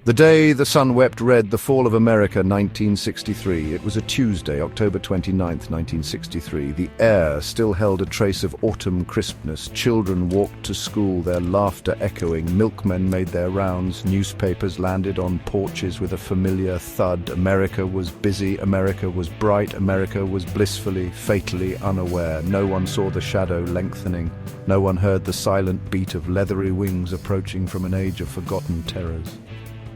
The day the sun wept red, the fall of America, 1963. It was a Tuesday, October 29th, 1963. The air still held a trace of autumn crispness. Children walked to school, their laughter echoing. Milkmen made their rounds. Newspapers landed on porches with a familiar thud. America was busy. America was bright. America was blissfully, fatally unaware. No one saw the shadow lengthening. No one heard the silent beat of leathery wings approaching from an age of forgotten terrors.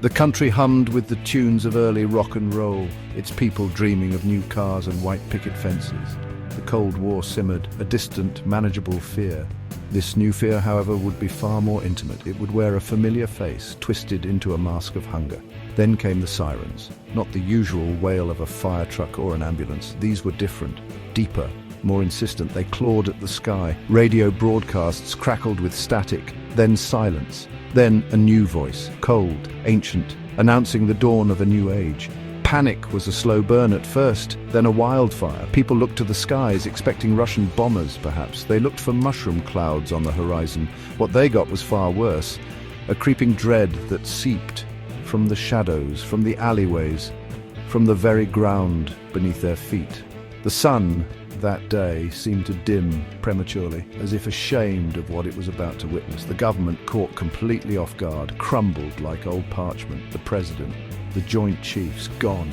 The country hummed with the tunes of early rock and roll, its people dreaming of new cars and white picket fences. The Cold War simmered, a distant, manageable fear. This new fear, however, would be far more intimate. It would wear a familiar face, twisted into a mask of hunger. Then came the sirens, not the usual wail of a fire truck or an ambulance. These were different, deeper, more insistent. They clawed at the sky. Radio broadcasts crackled with static, then silence. Then a new voice, cold, ancient, announcing the dawn of a new age. Panic was a slow burn at first, then a wildfire. People looked to the skies, expecting Russian bombers, perhaps. They looked for mushroom clouds on the horizon. What they got was far worse, a creeping dread that seeped from the shadows, from the alleyways, from the very ground beneath their feet. The sun that day seemed to dim prematurely, as if ashamed of what it was about to witness. The government, caught completely off guard, crumbled like old parchment. The president, the Joint Chiefs, gone,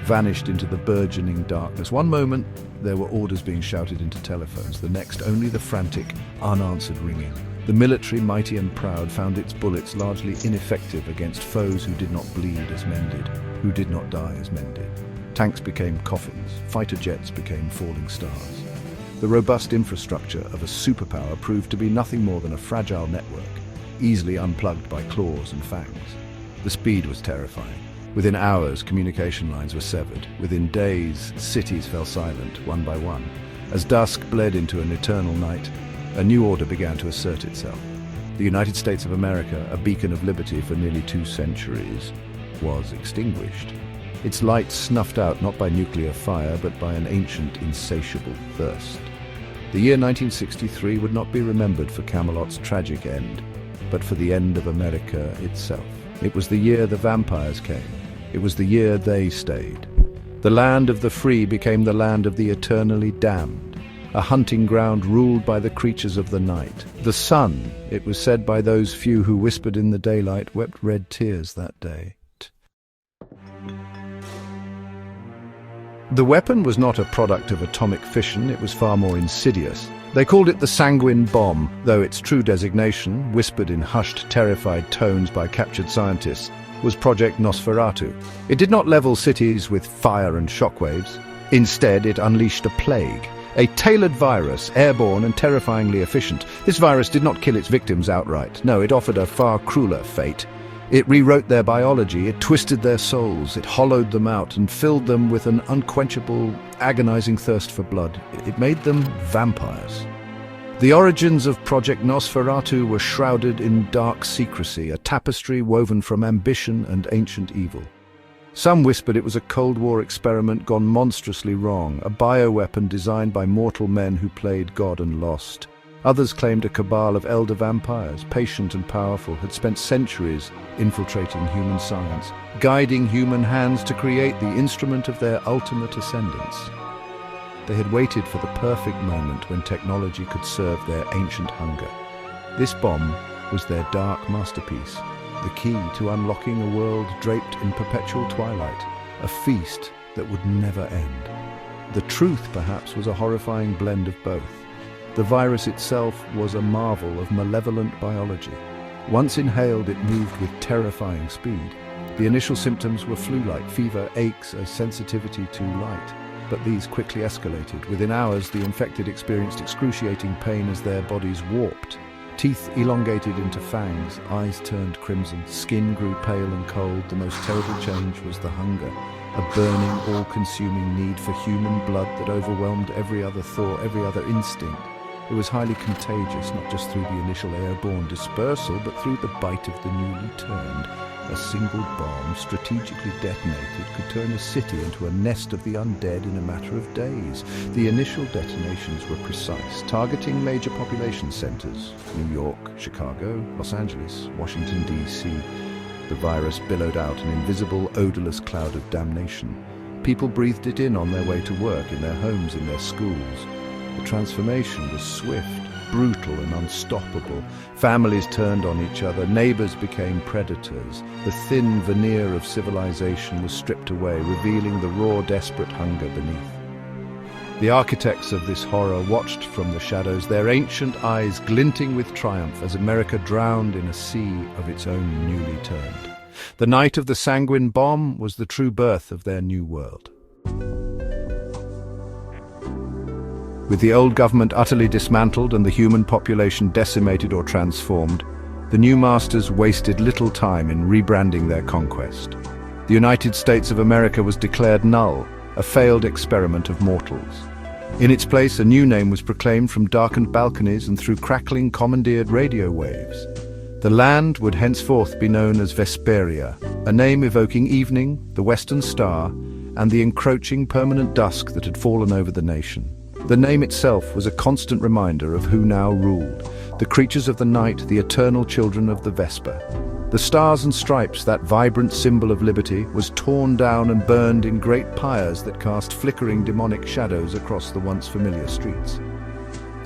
vanished into the burgeoning darkness. One moment, there were orders being shouted into telephones. The next, only the frantic, unanswered ringing. The military, mighty and proud, found its bullets largely ineffective against foes who did not bleed as men did, who did not die as men did. Tanks became coffins, fighter jets became falling stars. The robust infrastructure of a superpower proved to be nothing more than a fragile network, easily unplugged by claws and fangs. The speed was terrifying. Within hours, communication lines were severed. Within days, cities fell silent, one by one. As dusk bled into an eternal night, a new order began to assert itself. The United States of America, a beacon of liberty for nearly 2 centuries, was extinguished. Its light snuffed out not by nuclear fire, but by an ancient, insatiable thirst. The year 1963 would not be remembered for Camelot's tragic end, but for the end of America itself. It was the year the vampires came. It was the year they stayed. The land of the free became the land of the eternally damned, a hunting ground ruled by the creatures of the night. The sun, it was said by those few who whispered in the daylight, wept red tears that day. The weapon was not a product of atomic fission, it was far more insidious. They called it the sanguine bomb, though its true designation, whispered in hushed, terrified tones by captured scientists, was Project Nosferatu. It did not level cities with fire and shockwaves. Instead, it unleashed a plague, a tailored virus, airborne and terrifyingly efficient. This virus did not kill its victims outright. No, it offered a far crueler fate. It rewrote their biology, it twisted their souls, it hollowed them out and filled them with an unquenchable, agonizing thirst for blood. It made them vampires. The origins of Project Nosferatu were shrouded in dark secrecy, a tapestry woven from ambition and ancient evil. Some whispered it was a Cold War experiment gone monstrously wrong, a bioweapon designed by mortal men who played God and lost. Others claimed a cabal of elder vampires, patient and powerful, had spent centuries infiltrating human science, guiding human hands to create the instrument of their ultimate ascendance. They had waited for the perfect moment when technology could serve their ancient hunger. This bomb was their dark masterpiece, the key to unlocking a world draped in perpetual twilight, a feast that would never end. The truth, perhaps, was a horrifying blend of both. The virus itself was a marvel of malevolent biology. Once inhaled, it moved with terrifying speed. The initial symptoms were flu-like, fever, aches, a sensitivity to light. But these quickly escalated. Within hours, the infected experienced excruciating pain as their bodies warped. Teeth elongated into fangs, eyes turned crimson, skin grew pale and cold. The most terrible change was the hunger, a burning, all-consuming need for human blood that overwhelmed every other thought, every other instinct. It was highly contagious, not just through the initial airborne dispersal, but through the bite of the newly turned. A single bomb, strategically detonated, could turn a city into a nest of the undead in a matter of days. The initial detonations were precise, targeting major population centers: New York, Chicago, Los Angeles, Washington, D.C. The virus billowed out an invisible, odorless cloud of damnation. People breathed it in on their way to work, in their homes, in their schools. The transformation was swift, brutal and unstoppable. Families turned on each other, neighbors became predators. The thin veneer of civilization was stripped away, revealing the raw, desperate hunger beneath. The architects of this horror watched from the shadows, their ancient eyes glinting with triumph as America drowned in a sea of its own newly turned. The night of the sanguine bomb was the true birth of their new world. With the old government utterly dismantled and the human population decimated or transformed, the new masters wasted little time in rebranding their conquest. The United States of America was declared null, a failed experiment of mortals. In its place, a new name was proclaimed from darkened balconies and through crackling commandeered radio waves. The land would henceforth be known as Vesperia, a name evoking evening, the western star, and the encroaching permanent dusk that had fallen over the nation. The name itself was a constant reminder of who now ruled, the creatures of the night, the eternal children of the Vesper. The stars and stripes, that vibrant symbol of liberty, was torn down and burned in great pyres that cast flickering demonic shadows across the once familiar streets.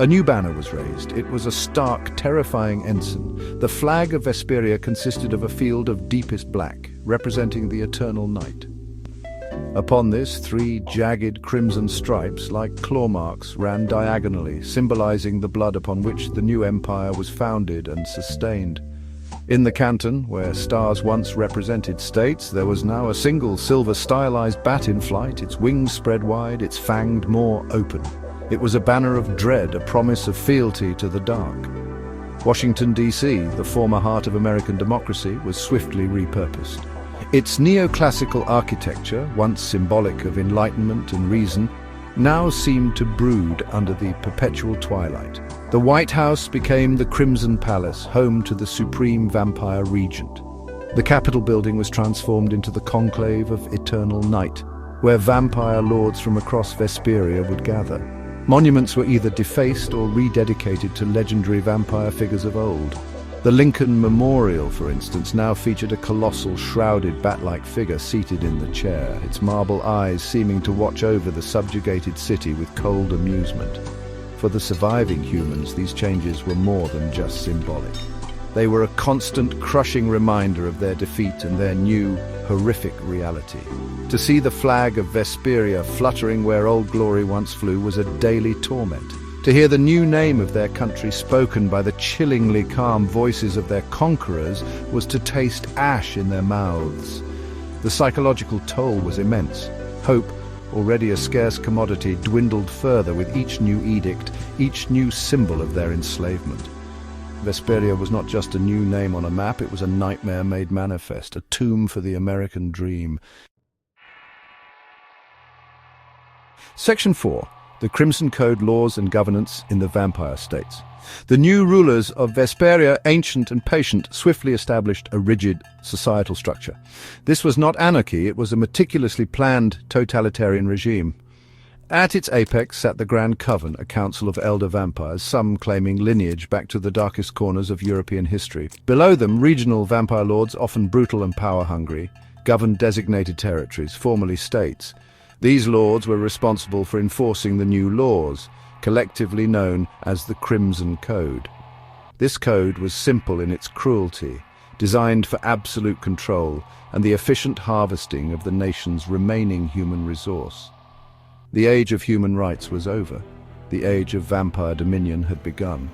A new banner was raised. It was a stark, terrifying ensign. The flag of Vesperia consisted of a field of deepest black, representing the eternal night. Upon this, 3 jagged crimson stripes, like claw marks, ran diagonally, symbolizing the blood upon which the new empire was founded and sustained. In the canton, where stars once represented states, there was now a single silver stylized bat in flight, its wings spread wide, its fanged maw open. It was a banner of dread, a promise of fealty to the dark. Washington, D.C., the former heart of American democracy, was swiftly repurposed. Its neoclassical architecture, once symbolic of enlightenment and reason, now seemed to brood under the perpetual twilight. The White House became the Crimson Palace, home to the supreme vampire regent. The Capitol building was transformed into the conclave of eternal night, where vampire lords from across Vesperia would gather. Monuments were either defaced or rededicated to legendary vampire figures of old. The Lincoln Memorial, for instance, now featured a colossal, shrouded, bat-like figure seated in the chair, its marble eyes seeming to watch over the subjugated city with cold amusement. For the surviving humans, these changes were more than just symbolic. They were a constant, crushing reminder of their defeat and their new, horrific reality. To see the flag of Vesperia fluttering where Old Glory once flew was a daily torment. To hear the new name of their country spoken by the chillingly calm voices of their conquerors was to taste ash in their mouths. The psychological toll was immense. Hope, already a scarce commodity, dwindled further with each new edict, each new symbol of their enslavement. Vesperia was not just a new name on a map, it was a nightmare made manifest, a tomb for the American dream. Section 4. The Crimson Code Laws and Governance in the Vampire States. The new rulers of Vesperia, ancient and patient, swiftly established a rigid societal structure. This was not anarchy, it was a meticulously planned totalitarian regime. At its apex sat the Grand Coven, a council of elder vampires, some claiming lineage back to the darkest corners of European history. Below them, regional vampire lords, often brutal and power-hungry, governed designated territories, formerly states. These lords were responsible for enforcing the new laws, collectively known as the Crimson Code. This code was simple in its cruelty, designed for absolute control and the efficient harvesting of the nation's remaining human resource. The age of human rights was over. The age of vampire dominion had begun.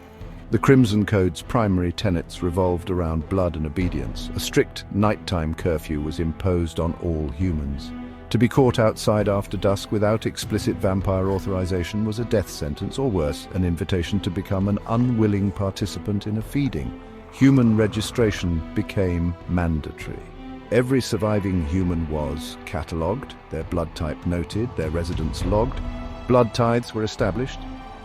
The Crimson Code's primary tenets revolved around blood and obedience. A strict nighttime curfew was imposed on all humans. To be caught outside after dusk without explicit vampire authorization was a death sentence, or worse, an invitation to become an unwilling participant in a feeding. Human registration became mandatory. Every surviving human was catalogued, their blood type noted, their residence logged. Blood tithes were established.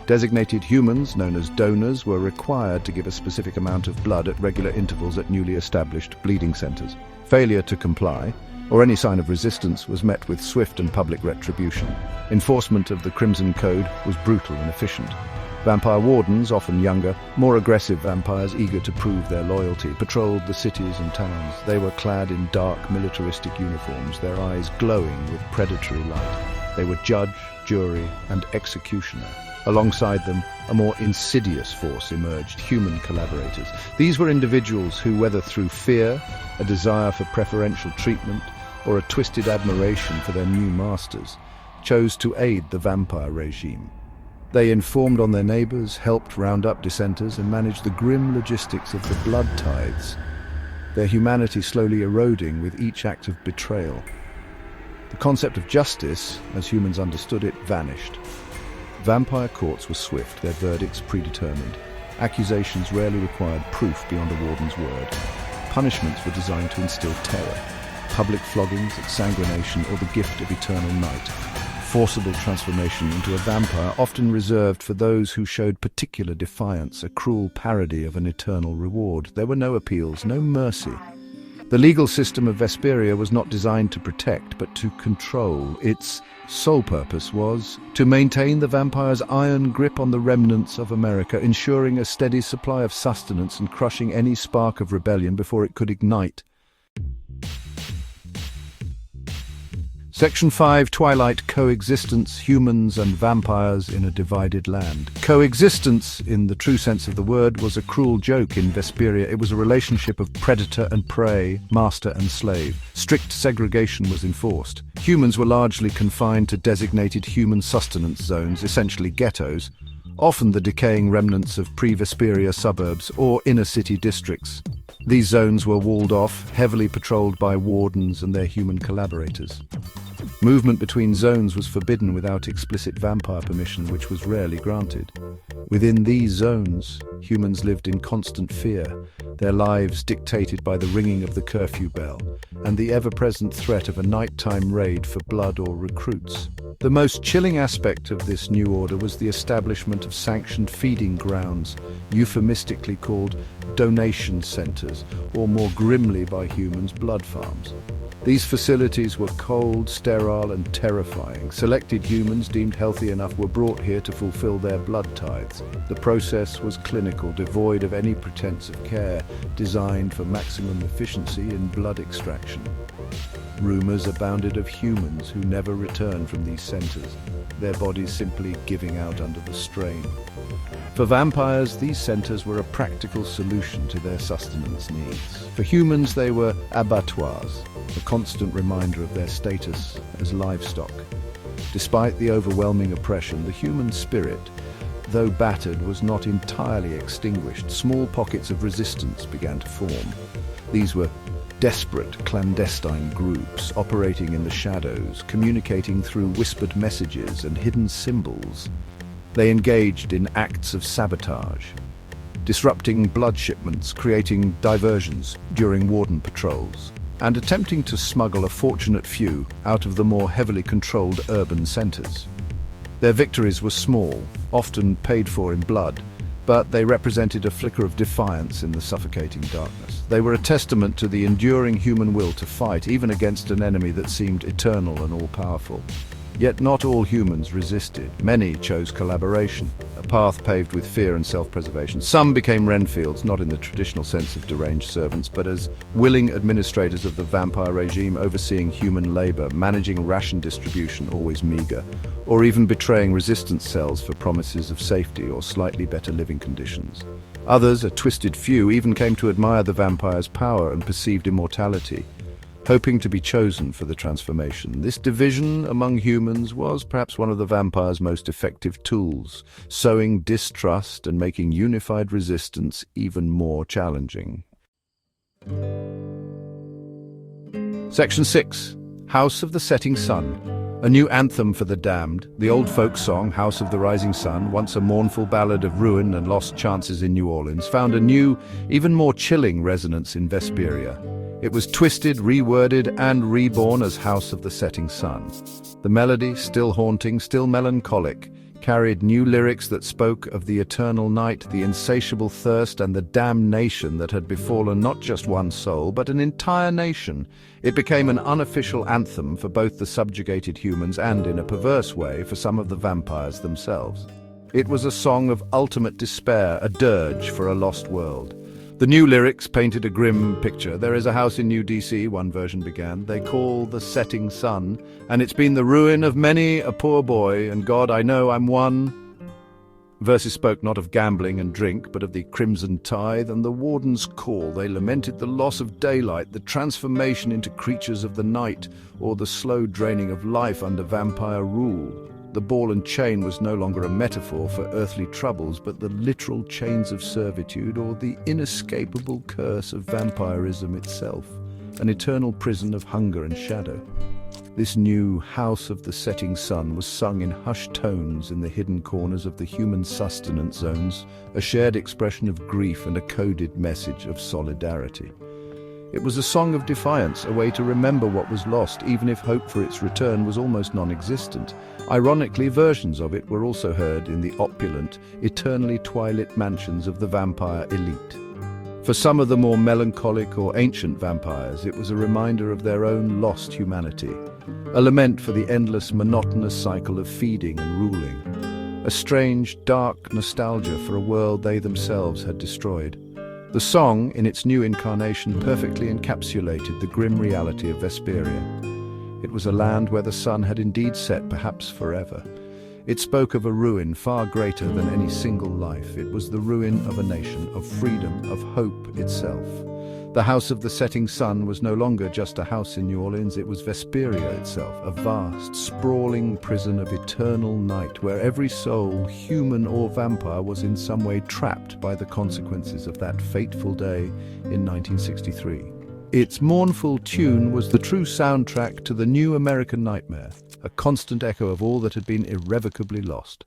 Designated humans, known as donors, were required to give a specific amount of blood at regular intervals at newly established bleeding centers. Failure to comply, or any sign of resistance, was met with swift and public retribution. Enforcement of the Crimson Code was brutal and efficient. Vampire wardens, often younger, more aggressive vampires eager to prove their loyalty, patrolled the cities and towns. They were clad in dark, militaristic uniforms, their eyes glowing with predatory light. They were judge, jury, and executioner. Alongside them, a more insidious force emerged, human collaborators. These were individuals who, whether through fear, a desire for preferential treatment, or a twisted admiration for their new masters, chose to aid the vampire regime. They informed on their neighbors, helped round up dissenters, and managed the grim logistics of the blood tithes, their humanity slowly eroding with each act of betrayal. The concept of justice, as humans understood it, vanished. Vampire courts were swift, their verdicts predetermined. Accusations rarely required proof beyond a warden's word. Punishments were designed to instill terror. Public floggings, exsanguination, or the gift of eternal night. Forcible transformation into a vampire, often reserved for those who showed particular defiance, a cruel parody of an eternal reward. There were no appeals, no mercy. The legal system of Vesperia was not designed to protect, but to control. Its sole purpose was to maintain the vampire's iron grip on the remnants of America, ensuring a steady supply of sustenance and crushing any spark of rebellion before it could ignite. Section 5, Twilight Coexistence, Humans and Vampires in a Divided Land. Coexistence, in the true sense of the word, was a cruel joke in Vesperia. It was a relationship of predator and prey, master and slave. Strict segregation was enforced. Humans were largely confined to designated human sustenance zones, essentially ghettos, often the decaying remnants of pre-Vesperia suburbs or inner-city districts. These zones were walled off, heavily patrolled by wardens and their human collaborators. Movement between zones was forbidden without explicit vampire permission, which was rarely granted. Within these zones, humans lived in constant fear, their lives dictated by the ringing of the curfew bell and the ever-present threat of a nighttime raid for blood or recruits. The most chilling aspect of this new order was the establishment of sanctioned feeding grounds, euphemistically called donation centers, or more grimly by humans, blood farms. These facilities were cold, sterile, and terrifying. Selected humans deemed healthy enough were brought here to fulfill their blood tithes. The process was clinical, devoid of any pretense of care, designed for maximum efficiency in blood extraction. Rumors abounded of humans who never returned from these centers, their bodies simply giving out under the strain. For vampires, these centers were a practical solution to their sustenance needs. For humans, they were abattoirs, a constant reminder of their status as livestock. Despite the overwhelming oppression, the human spirit, though battered, was not entirely extinguished. Small pockets of resistance began to form. These were desperate clandestine groups operating in the shadows, communicating through whispered messages and hidden symbols. They engaged in acts of sabotage, disrupting blood shipments, creating diversions during warden patrols, and attempting to smuggle a fortunate few out of the more heavily controlled urban centers. Their victories were small, often paid for in blood, but they represented a flicker of defiance in the suffocating darkness. They were a testament to the enduring human will to fight, even against an enemy that seemed eternal and all-powerful. Yet not all humans resisted. Many chose collaboration, a path paved with fear and self-preservation. Some became Renfields, not in the traditional sense of deranged servants, but as willing administrators of the vampire regime, overseeing human labor, managing ration distribution, always meager, or even betraying resistance cells for promises of safety or slightly better living conditions. Others, a twisted few, even came to admire the vampire's power and perceived immortality, hoping to be chosen for the transformation. This division among humans was perhaps one of the vampire's most effective tools, sowing distrust and making unified resistance even more challenging. Section 6. House of the Setting Sun. A new anthem for the damned, the old folk song, House of the Rising Sun, once a mournful ballad of ruin and lost chances in New Orleans, found a new, even more chilling resonance in Vesperia. It was twisted, reworded, and reborn as House of the Setting Sun. The melody, still haunting, still melancholic, carried new lyrics that spoke of the eternal night, the insatiable thirst, and the damnation that had befallen not just one soul, but an entire nation. It became an unofficial anthem for both the subjugated humans and, in a perverse way, for some of the vampires themselves. It was a song of ultimate despair, a dirge for a lost world. The new lyrics painted a grim picture. There is a house in New DC, one version began, they call the setting sun, and it's been the ruin of many a poor boy, and God, I know I'm one. Verses spoke not of gambling and drink, but of the crimson tithe and the warden's call. They lamented the loss of daylight, the transformation into creatures of the night, or the slow draining of life under vampire rule. The ball and chain was no longer a metaphor for earthly troubles, but the literal chains of servitude, or the inescapable curse of vampirism itself, an eternal prison of hunger and shadow. This new house of the setting sun was sung in hushed tones in the hidden corners of the human sustenance zones, a shared expression of grief and a coded message of solidarity. It was a song of defiance, a way to remember what was lost, even if hope for its return was almost non-existent. Ironically, versions of it were also heard in the opulent, eternally twilit mansions of the vampire elite. For some of the more melancholic or ancient vampires, it was a reminder of their own lost humanity, a lament for the endless, monotonous cycle of feeding and ruling, a strange, dark nostalgia for a world they themselves had destroyed. The song, in its new incarnation, perfectly encapsulated the grim reality of Vesperia. It was a land where the sun had indeed set, perhaps forever. It spoke of a ruin far greater than any single life. It was the ruin of a nation, of freedom, of hope itself. The house of the setting sun was no longer just a house in New Orleans, it was Vesperia itself, a vast, sprawling prison of eternal night, where every soul, human or vampire, was in some way trapped by the consequences of that fateful day in 1963. Its mournful tune was the true soundtrack to the new American nightmare, a constant echo of all that had been irrevocably lost.